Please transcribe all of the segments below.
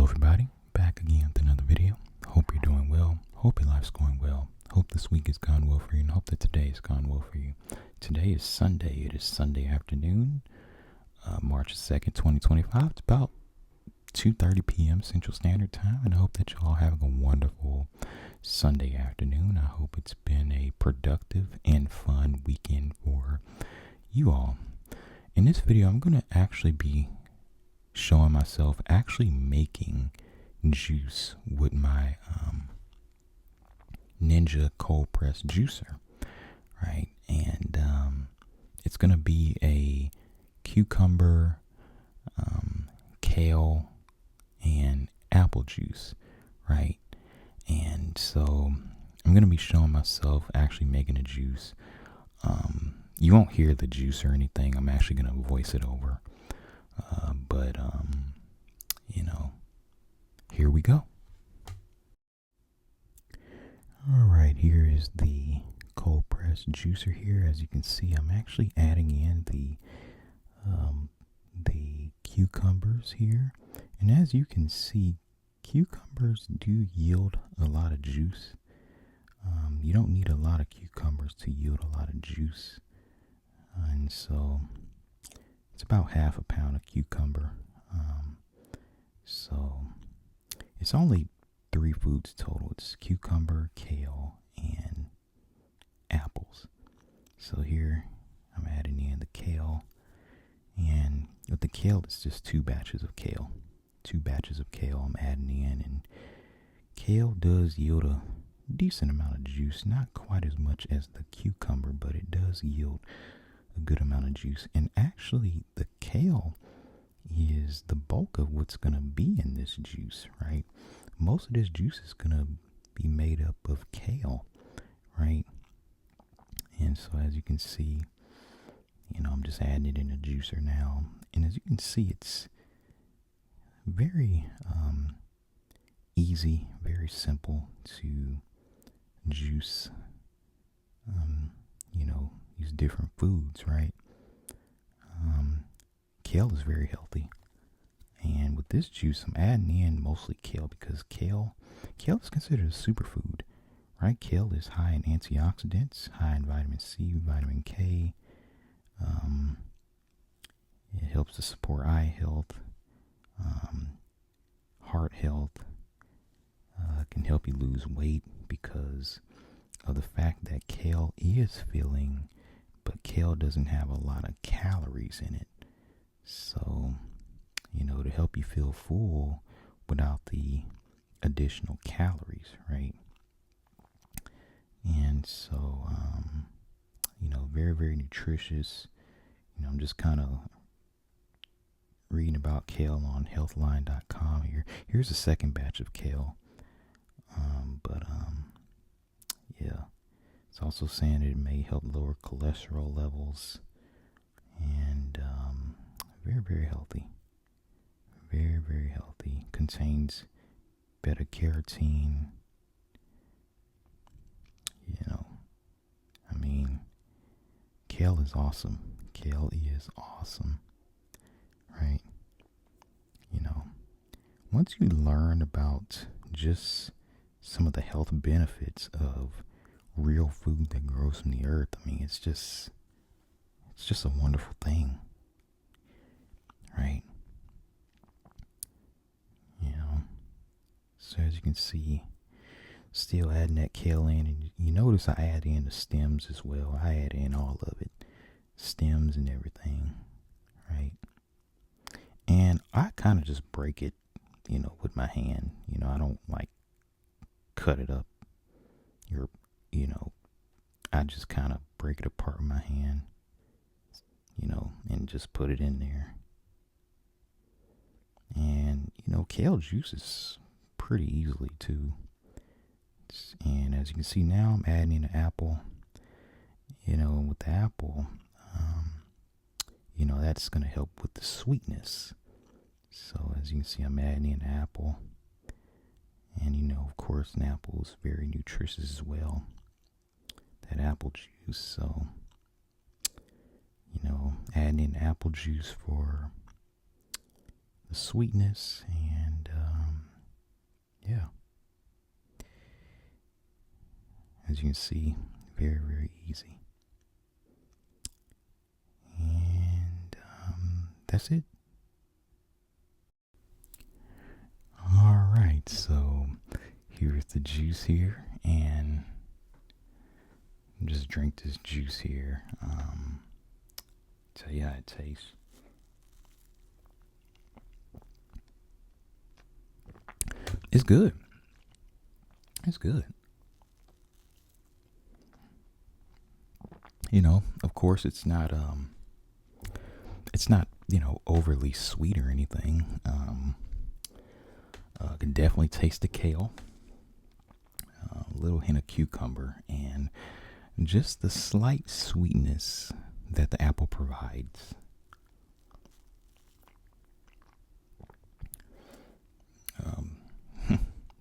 everybody, back again with another video. Hope you're doing well. Hope your life's going well. Hope this week has gone well for you, and hope that today has gone well for you. Today is Sunday. It is Sunday afternoon, March 2nd, 2025. It's about 2:30 p.m. Central Standard Time, and I hope that you're all having a wonderful Sunday afternoon. I hope it's been a productive and fun weekend for you all. In this video, I'm going to actually be showing myself actually making juice with my Ninja cold press juicer, right? And it's going to be a cucumber, kale, and apple juice, right? And so I'm going to be showing myself actually making a juice. You won't hear the juice or anything. I'm actually going to voice it over. But here we go. All right, here is the cold press juicer here. As you can see, I'm actually adding in the cucumbers here. And as you can see, cucumbers do yield a lot of juice. You don't need a lot of cucumbers to yield a lot of juice. And so it's about half a pound of cucumber. So it's only 3 foods total. It's cucumber, kale, and apples. So here I'm adding in the kale. And with the kale, it's just 2 batches of kale. 2 batches of kale I'm adding in. And kale does yield a decent amount of juice. Not quite as much as the cucumber, but it does yield a good amount of juice. And actually, the kale is the bulk of what's going to be in this juice, right? Most of this juice is going to be made up of kale, right? And so as you can see, I'm just adding it in a juicer now. And as you can see, it's very easy, very simple to juice, these different foods, right? Kale is very healthy. And with this juice, I'm adding in mostly kale because kale is considered a superfood, right? Kale is high in antioxidants, high in vitamin C, vitamin K. It helps to support eye health, heart health. Can help you lose weight because of the fact that kale is filling, but kale doesn't have a lot of calories in it. So, to help you feel full without the additional calories, right? And so, very, very nutritious. I'm just kind of reading about kale on healthline.com here. Here's a second batch of kale. Yeah. It's also saying it may help lower cholesterol levels. And very, very healthy. Very, very healthy. Contains beta carotene. Kale is awesome. Kale is awesome. Right? Once you learn about just some of the health benefits of real food that grows from the earth, it's just a wonderful thing. Right? So as you can see, still adding that kale in, and you notice I add in the stems as well. I add in all of it, stems and everything, right? And I kind of just break it, with my hand. I don't cut it up. I just kind of break it apart with my hand, and just put it in there. And, kale juices pretty easily too. And as you can see now, I'm adding in an apple. With the apple, that's going to help with the sweetness. So as you can see, I'm adding in an apple. And, of course, an apple is very nutritious as well. That apple juice. So, adding in apple juice for the sweetness and As you can see, very, very easy. And that's it. All right, so here's the juice here, and just drink this juice here. Tell you how it tastes. It's good. It's good. Of course, it's not overly sweet or anything. Can definitely taste the kale, a little hint of cucumber, and just the slight sweetness that the apple provides.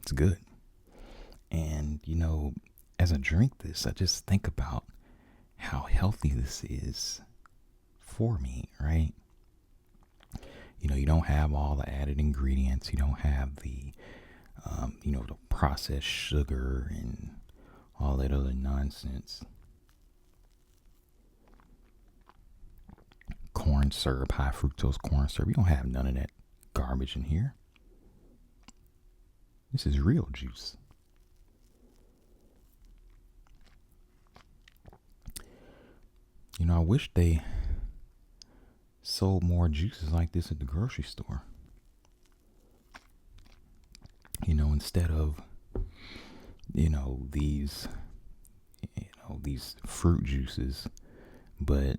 It's good. And, as I drink this, I just think about how healthy this is for me, right? You don't have all the added ingredients. You don't have the processed sugar and all that other nonsense. Corn syrup, high fructose corn syrup. You don't have none of that garbage in here. This is real juice. I wish they sold more juices like this at the grocery store. Instead of these fruit juices, but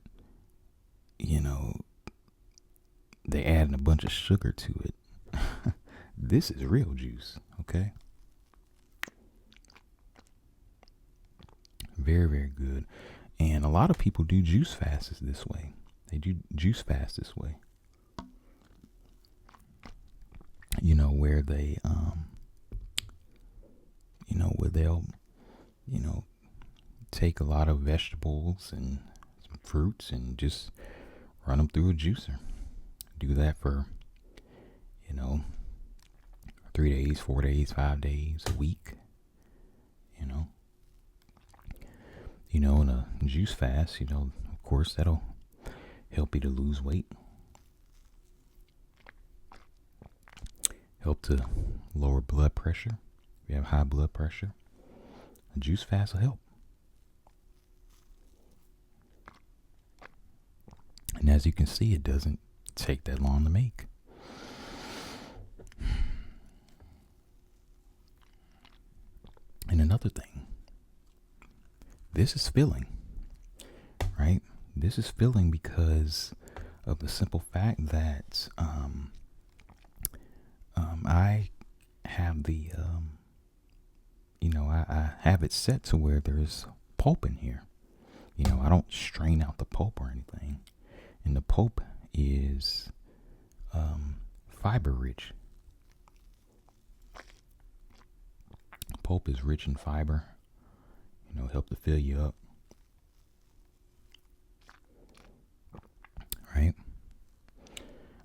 they adding a bunch of sugar to it. This is real juice, okay? Very, very good. And a lot of people do juice fasts this way. They do juice fast this way. Where they, where they'll, take a lot of vegetables and some fruits and just run them through a juicer. Do that for, 3 days, 4 days, 5 days, a week. In a juice fast, of course, that'll help you to lose weight. Help to lower blood pressure. If you have high blood pressure, a juice fast will help. And as you can see, it doesn't take that long to make. And another thing, this is filling, right? This is filling because of the simple fact that I have the, I have it set to where there's pulp in here. I don't strain out the pulp or anything. And the pulp is fiber rich. Pulp is rich in fiber. Help to fill you up. Right?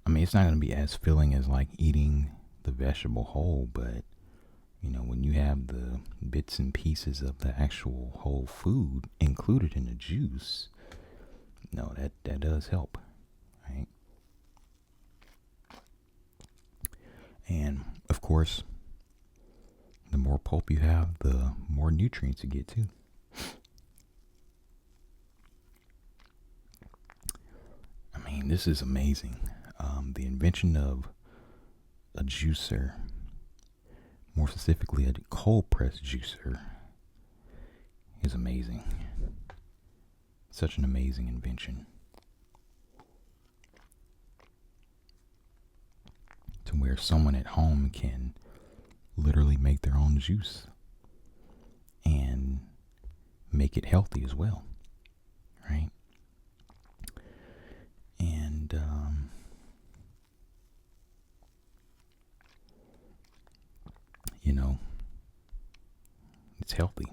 I mean, it's not going to be as filling as like eating the vegetable whole, but when you have the bits and pieces of the actual whole food included in the juice, that does help, right? And of course, the more pulp you have, the more nutrients you get too. I mean, this is amazing. The invention of a juicer, more specifically a cold press juicer, is amazing. Such an amazing invention. To where someone at home can literally make their own juice and make it healthy as well, right? And it's healthy.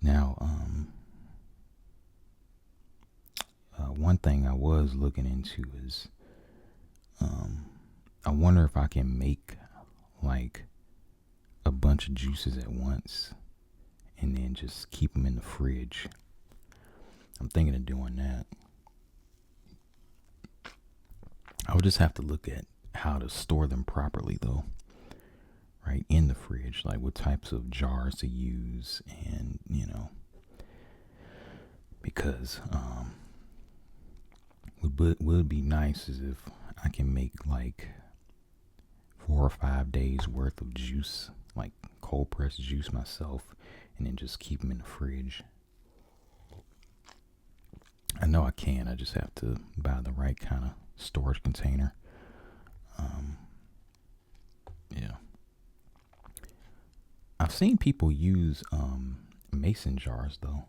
Now, one thing I was looking into is I wonder if I can make like a bunch of juices at once and then just keep them in the fridge. I'm thinking of doing that. I'll just have to look at how to store them properly, though, right, in the fridge, like what types of jars to use, and because what would be nice is if I can make like 4 or 5 days worth of juice, like cold pressed juice myself, and then just keep them in the fridge. I know I can. I just have to buy the right kind of storage container. Yeah. I've seen people use mason jars though.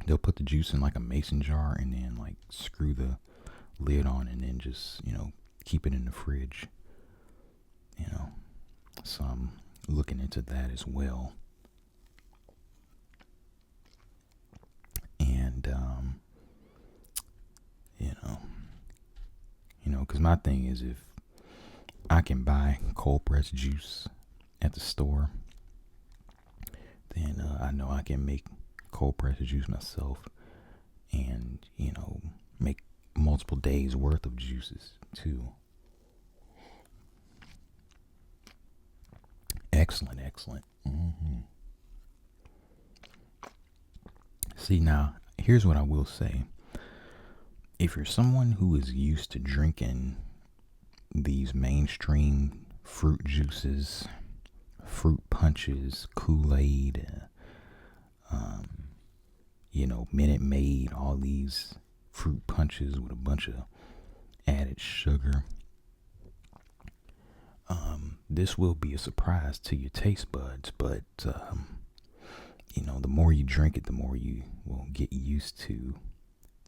They'll put the juice in like a mason jar and then like screw the lid on and then just, keep it in the fridge. So I'm looking into that as well. And because my thing is, if I can buy cold pressed juice at the store, then I know I can make cold pressed juice myself, and make multiple days worth of juices too. Excellent. Mm-hmm. See, now here's what I will say. If you're someone who is used to drinking these mainstream fruit juices, fruit punches, Kool-Aid, Minute Maid, all these fruit punches with a bunch of added sugar, this will be a surprise to your taste buds, but the more you drink it, the more you will get used to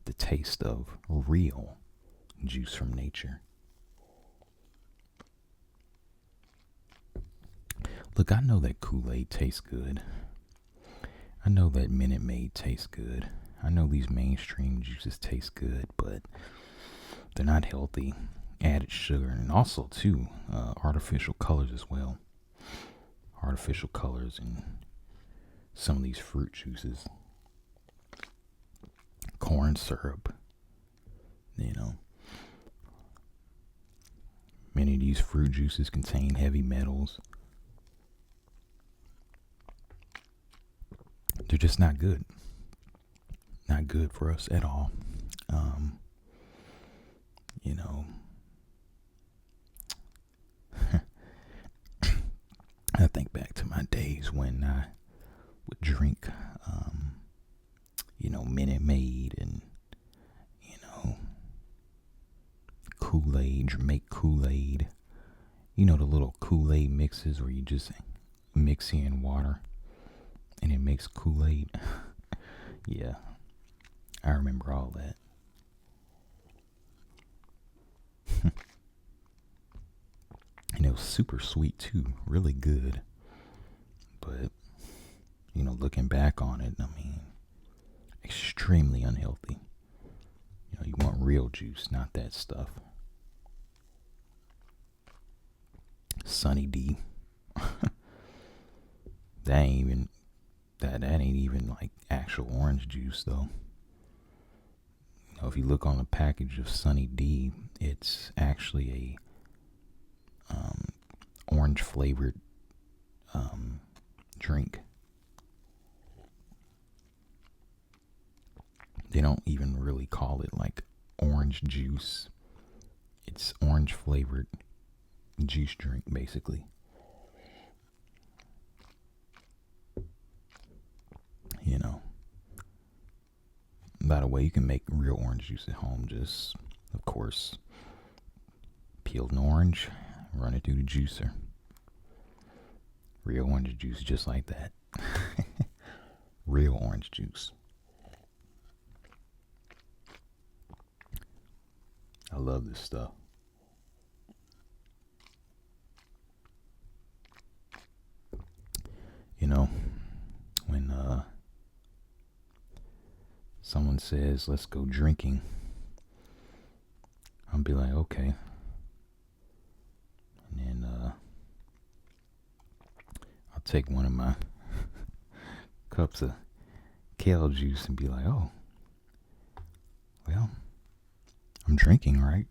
the taste of real juice from nature. Look, I know that Kool-Aid tastes good. I know that Minute Maid tastes good. I know these mainstream juices taste good, but they're not healthy. Added sugar, and also too artificial colors as well. Artificial colors in some of these fruit juices. Corn syrup. Many of these fruit juices contain heavy metals. They're just not good. Not good for us at all. I think back to my days when I would drink, Minute Maid and, Kool-Aid, make Kool-Aid. The little Kool-Aid mixes where you just mix in water and it makes Kool-Aid. Yeah, I remember all that. And it was super sweet too, really good. But, looking back on it, extremely unhealthy. You want real juice, not that stuff. Sunny D. that ain't even like actual orange juice though. If you look on the package of Sunny D, it's actually a orange flavored drink. They don't even really call it like orange juice. It's orange flavored juice drink, basically. By the way, you can make real orange juice at home. Just, of course, peel an orange, run it through the juicer. Real orange juice, just like that. Real orange juice. I love this stuff. When someone says, let's go drinking, I'll be like, okay. And take one of my cups of kale juice and be like, oh, well, I'm drinking, right?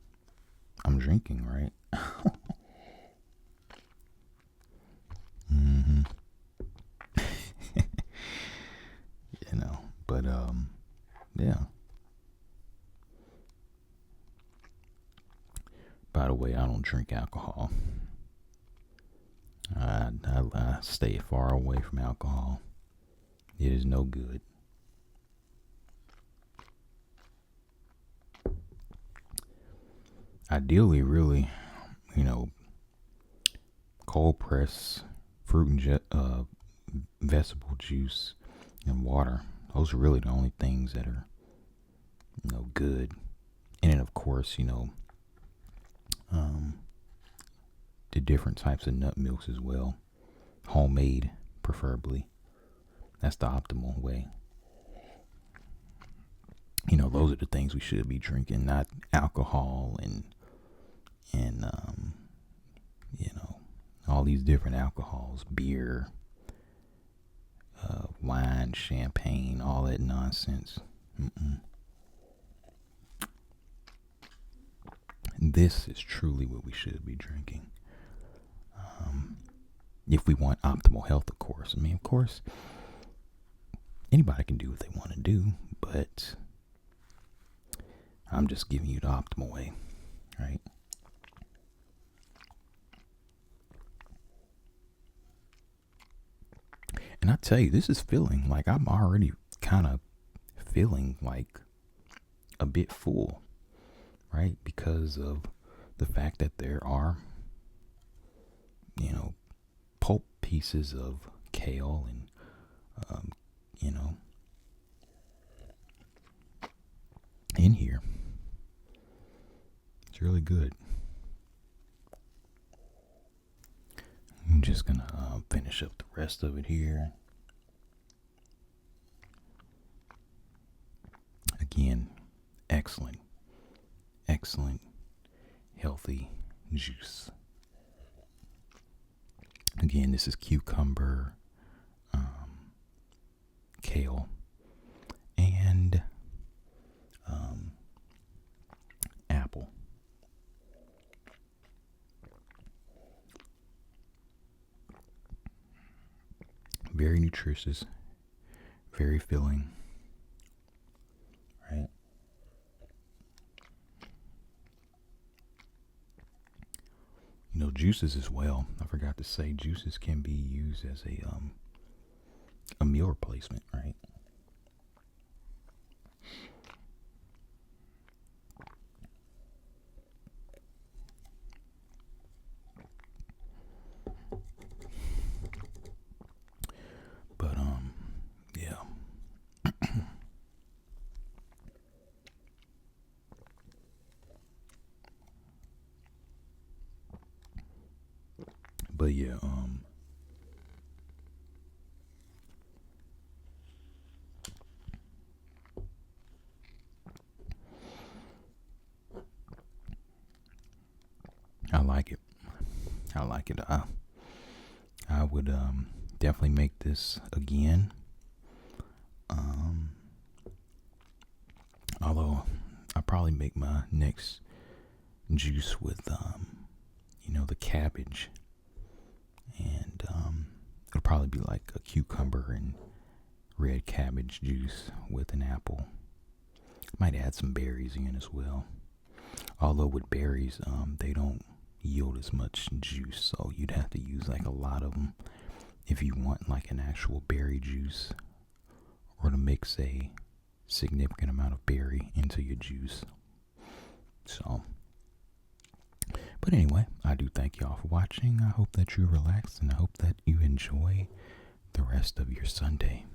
I'm drinking, right? Mm-hmm. But yeah. By the way, I don't drink alcohol. I stay far away from alcohol. It is no good. Ideally, really, cold press fruit and vegetable juice and water. Those are really the only things that are, good. And then, of course, the different types of nut milks as well. Homemade, preferably. That's the optimal way. Those are the things we should be drinking, not alcohol and all these different alcohols, beer, wine, champagne, all that nonsense. Mm-mm. This is truly what we should be drinking. If we want optimal health, of course. I mean, of course, anybody can do what they want to do, but I'm just giving you the optimal way, right? And I tell you, this is feeling like I'm already kind of feeling like a bit full, right? Because of the fact that there are, pulp pieces of kale and, in here. It's really good. I'm just going to finish up the rest of it here. Again, excellent, healthy juice. Again, this is cucumber, kale, and apple. Very nutritious, very filling, right? Juices as well. I forgot to say, juices can be used as a meal replacement, right? But yeah. But yeah, I like it. I like it. I would definitely make this again. Although I probably make my next juice with the cabbage, and it'll probably be like a cucumber and red cabbage juice with an apple. Might add some berries in as well. Although with berries, they don't yield as much juice, so you'd have to use like a lot of them if you want like an actual berry juice, or to mix a significant amount of berry into your juice. So, but anyway, I do thank y'all for watching. I hope that you relax, and I hope that you enjoy the rest of your Sunday.